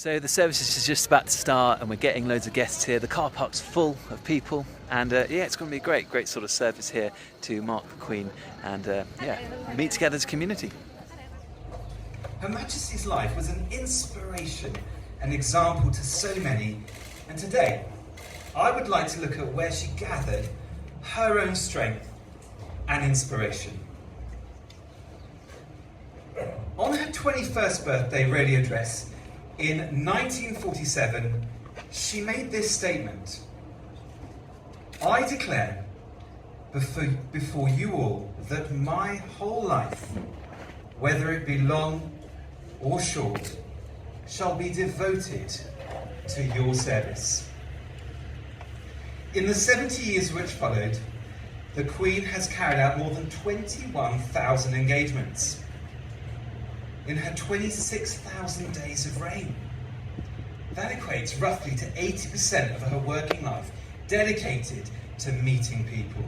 So the service is just about to start and we're getting loads of guests here. The car park's full of people and it's going to be a great sort of service here to mark the Queen and meet together as a community. Her Majesty's life was an inspiration, an example to so many, and today I would like to look at where she gathered her own strength and inspiration. On her 21st birthday radio address in 1947, she made this statement: "I declare before you all that my whole life, whether it be long or short, shall be devoted to your service." In the 70 years which followed, the Queen has carried out more than 21,000 engagements in her 26,000 days of reign. That equates roughly to 80% of her working life dedicated to meeting people.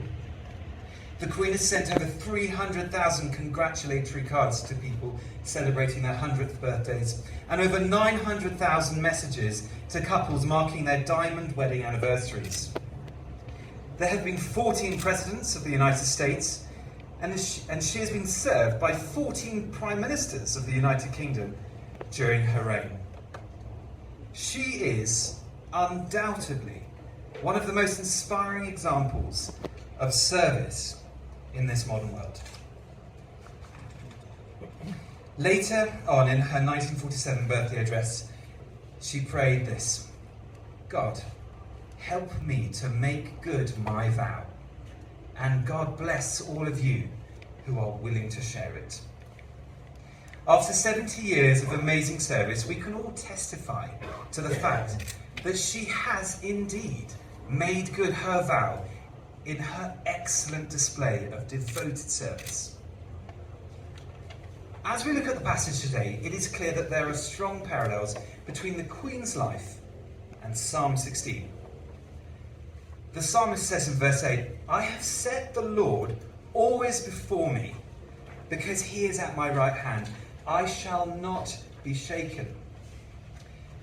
The Queen has sent over 300,000 congratulatory cards to people celebrating their 100th birthdays and over 900,000 messages to couples marking their diamond wedding anniversaries. There have been 14 presidents of the United States, and she has been served by 14 prime ministers of the United Kingdom during her reign. She is undoubtedly one of the most inspiring examples of service in this modern world. Later on in her 1947 birthday address, she prayed this: "God, help me to make good my vow, and God bless all of you who are willing to share it." After 70 years of amazing service, we can all testify to the fact that she has indeed made good her vow in her excellent display of devoted service. As we look at the passage today, it is clear that there are strong parallels between the Queen's life and Psalm 16. The psalmist says in verse 8, "I have set the Lord always before me, because he is at my right hand. I shall not be shaken."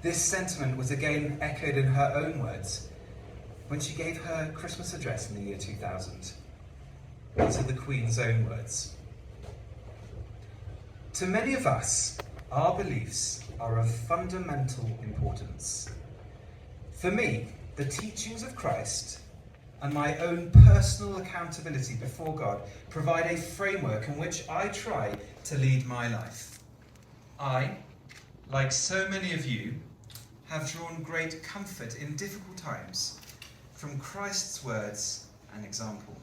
This sentiment was again echoed in her own words when she gave her Christmas address in the year 2000. These are the Queen's own words. "To many of us, our beliefs are of fundamental importance. For me, the teachings of Christ and my own personal accountability before God provide a framework in which I try to lead my life. I, like so many of you, have drawn great comfort in difficult times from Christ's words and example."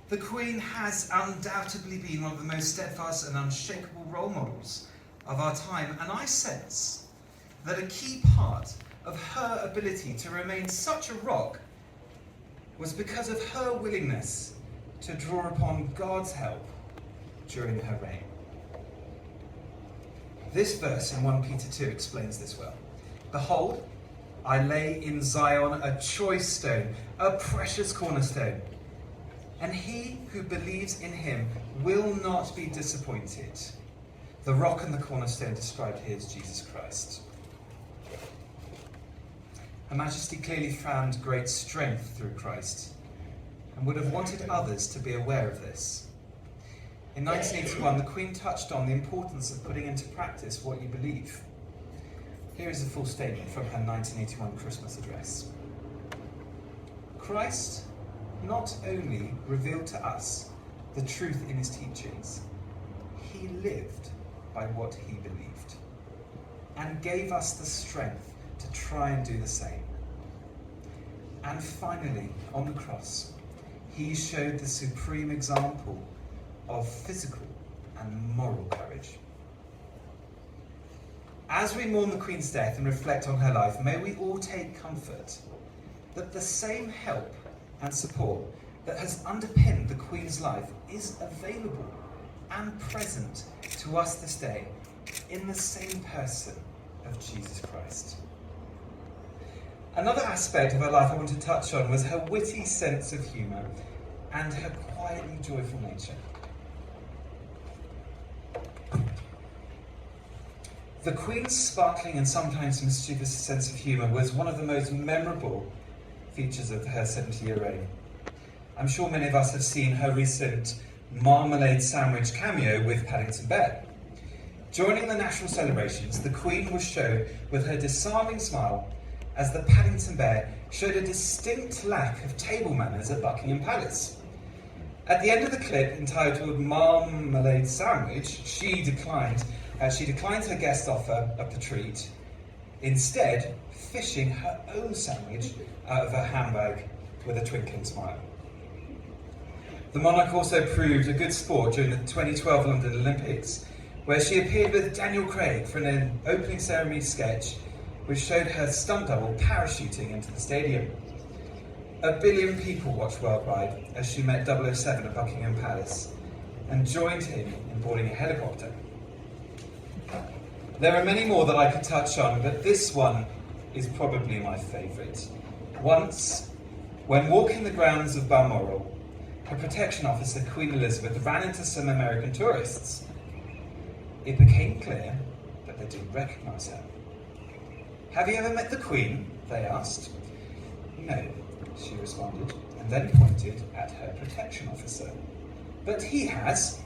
The Queen has undoubtedly been one of the most steadfast and unshakable role models of our time, and I sense that a key part of her ability to remain such a rock was because of her willingness to draw upon God's help during her reign. This verse in 1 Peter 2 explains this well. "Behold, I lay in Zion a choice stone, a precious cornerstone, and he who believes in him will not be disappointed." The rock and the cornerstone described here is Jesus Christ. Her Majesty clearly found great strength through Christ and would have wanted others to be aware of this. In 1981, the Queen touched on the importance of putting into practice what you believe. Here is a full statement from her 1981 Christmas address. "Christ not only revealed to us the truth in his teachings, he lived by what he believed and gave us the strength to try and do the same. And finally, on the cross, he showed the supreme example of physical and moral courage." As we mourn the Queen's death and reflect on her life, may we all take comfort that the same help and support that has underpinned the Queen's life is available and present to us this day in the same person of Jesus Christ. Another aspect of her life I want to touch on was her witty sense of humour and her quietly joyful nature. The Queen's sparkling and sometimes mischievous sense of humour was one of the most memorable features of her 70-year reign. I'm sure many of us have seen her recent marmalade sandwich cameo with Paddington Bear. Joining the national celebrations, the Queen was shown with her disarming smile as the Paddington Bear showed a distinct lack of table manners at Buckingham Palace. At the end of the clip, entitled Marmalade Sandwich, she declined her guest offer of the treat, instead fishing her own sandwich out of her handbag with a twinkling smile. The monarch also proved a good sport during the 2012 London Olympics, where she appeared with Daniel Craig for an opening ceremony sketch which showed her stunt double parachuting into the stadium. 1 billion people watched worldwide as she met 007 at Buckingham Palace and joined him in boarding a helicopter. There are many more that I could touch on, but this one is probably my favourite. Once, when walking the grounds of Balmoral, her protection officer, Queen Elizabeth, ran into some American tourists. It became clear that they didn't recognise her. "Have you ever met the Queen?" they asked. "No," she responded, and then pointed at her protection officer. "But he has."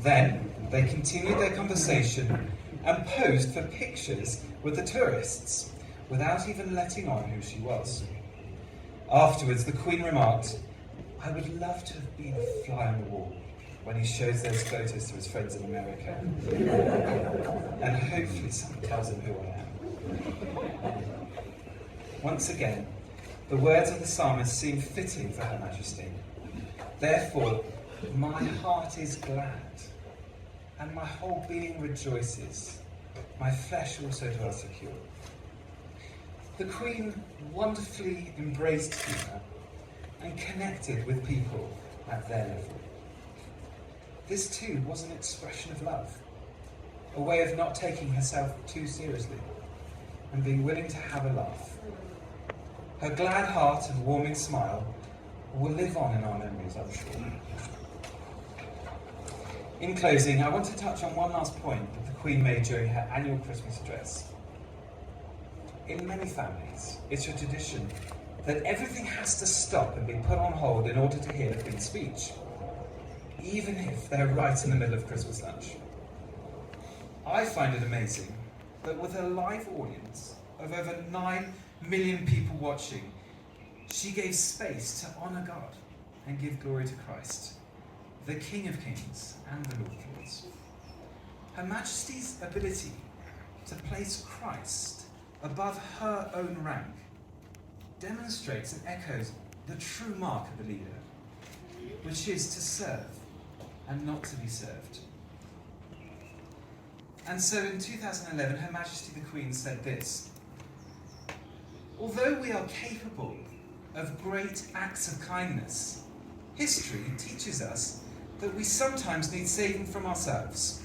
Then they continued their conversation and posed for pictures with the tourists, without even letting on who she was. Afterwards, the Queen remarked, "I would love to have been a fly on the wall when he shows those photos to his friends in America. And hopefully someone tells him who I am." Once again, the words of the psalmist seem fitting for Her Majesty. "Therefore, my heart is glad, and my whole being rejoices. My flesh also dwells secure." The Queen wonderfully embraced humour and connected with people at their level. This too was an expression of love, a way of not taking herself too seriously and being willing to have a laugh. Her glad heart and warming smile will live on in our memories, I'm sure. In closing, I want to touch on one last point that the Queen made during her annual Christmas address. In many families, it's a tradition that everything has to stop and be put on hold in order to hear the Queen's speech, even if they're right in the middle of Christmas lunch. I find it amazing that with a live audience of over 9 million people watching, she gave space to honour God and give glory to Christ, the King of Kings and the Lord of Lords. Her Majesty's ability to place Christ above her own rank demonstrates and echoes the true mark of a leader, which is to serve and not to be served. And so in 2011, Her Majesty the Queen said this: "Although we are capable of great acts of kindness, history teaches us that we sometimes need saving from ourselves,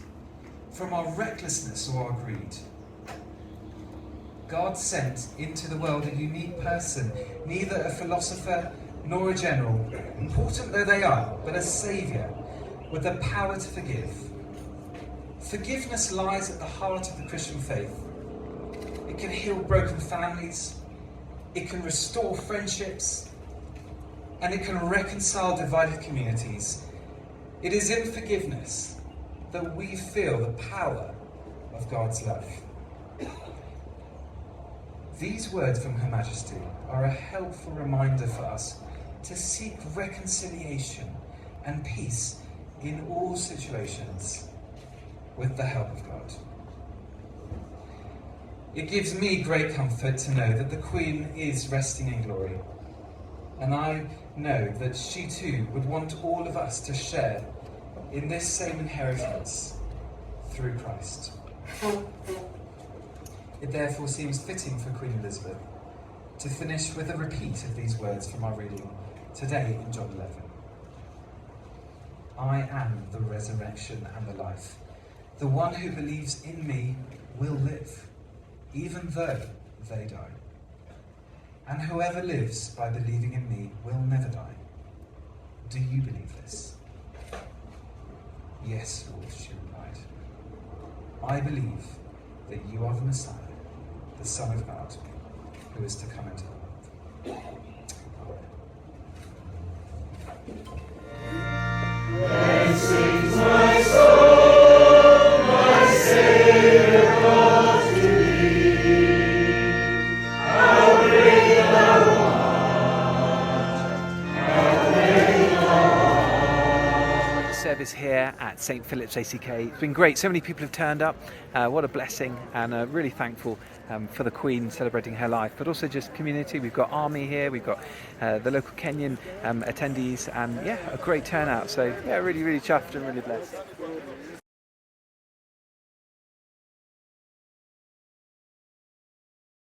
from our recklessness or our greed. God sent into the world a unique person, neither a philosopher nor a general, important though they are, but a saviour with the power to forgive. Forgiveness lies at the heart of the Christian faith. It can heal broken families, it can restore friendships, and it can reconcile divided communities. It is in forgiveness that we feel the power of God's love." These words from Her Majesty are a helpful reminder for us to seek reconciliation and peace in all situations with the help of God. It gives me great comfort to know that the Queen is resting in glory, and I know that she too would want all of us to share in this same inheritance through Christ. It therefore seems fitting for Queen Elizabeth to finish with a repeat of these words from our reading today in John 11. "I am the resurrection and the life. The one who believes in me will live, even though they die. And whoever lives by believing in me will never die. Do you believe this?" "Yes, Lord," she replied. "I believe that you are the Messiah, the Son of God, who is to come into the world. Then sings my soul, my Savior calls to thee. How great thou art, how great thou art. Service here at St Philip's ACK. It's been great. So many people have turned up. What a blessing, and really thankful for the Queen celebrating her life, but also just community. We've got Army here, we've got the local Kenyan attendees, and yeah, a great turnout. So yeah, really, really chuffed and really blessed.